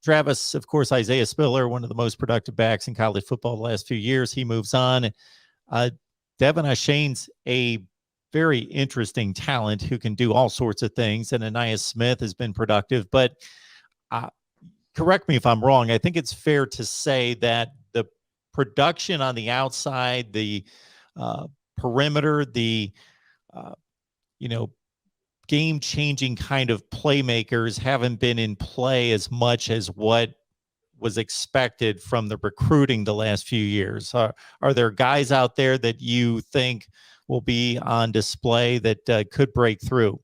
Travis, of course, Isaiah Spiller, one of the most productive backs in college football the last few years. He moves on. Uh, Devon Achane's a very interesting talent who can do all sorts of things. And Ainias Smith has been productive. But correct me if I'm wrong. I think it's fair to say that the production on the outside, the perimeter, the you know, game-changing kind of playmakers haven't been in play as much as what was expected from the recruiting the last few years. Are there guys out there that you think will be on display that could break through?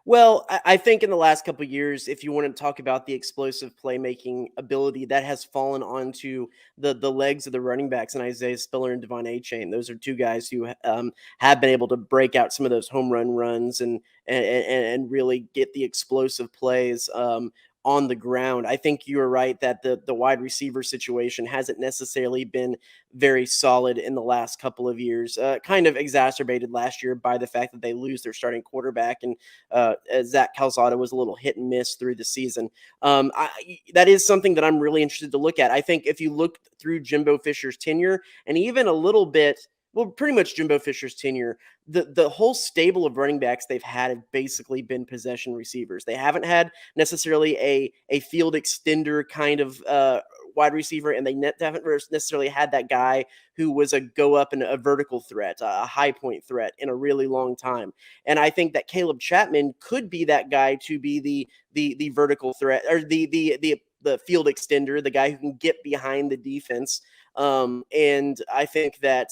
Well, I think in the last couple of years, if you want to talk about the explosive playmaking ability, that has fallen onto the legs of the running backs and Isaiah Spiller and Devon Achane. Those are two guys who have been able to break out some of those home runs and really get the explosive plays on the ground. I think you're right that the wide receiver situation hasn't necessarily been very solid in the last couple of years. Kind of exacerbated last year by the fact that they lose their starting quarterback, and Zach Calzada was a little hit and miss through the season. That is something that I'm really interested to look at. I think if you look through Jimbo Fisher's tenure and even a little bit, well, pretty much Jimbo Fisher's tenure, the whole stable of running backs they've had have basically been possession receivers. They haven't had necessarily a field extender kind of wide receiver, and they haven't necessarily had that guy who was a go up and a vertical threat, a high point threat in a really long time. And I think that Caleb Chapman could be that guy to be the vertical threat, or the field extender, the guy who can get behind the defense. And I think that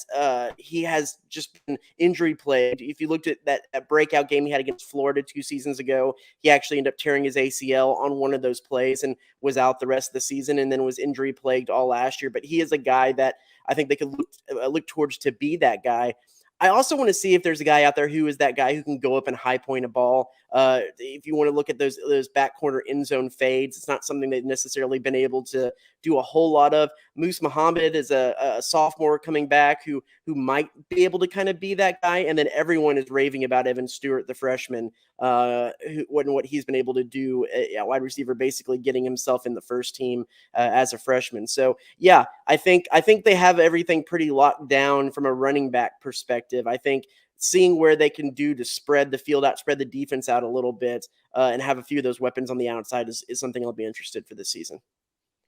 he has just been injury plagued. If you looked at that breakout game he had against Florida 2 seasons ago, he actually ended up tearing his ACL on one of those plays and was out the rest of the season, and then was injury plagued all last year. But he is a guy that I think they could look towards to be that guy. I also want to see if there's a guy out there who is that guy who can go up and high point a ball. If you want to look at those back corner end zone fades, it's not something they've necessarily been able to do a whole lot of. Moose Muhammad is a sophomore coming back who might be able to kind of be that guy. And then everyone is raving about Evan Stewart, the freshman, what he's been able to do, wide receiver, basically getting himself in the first team as a freshman. So yeah, I think they have everything pretty locked down from a running back perspective. I think seeing where they can do to spread the field out, spread the defense out a little bit, and have a few of those weapons on the outside is something I'll be interested for this season.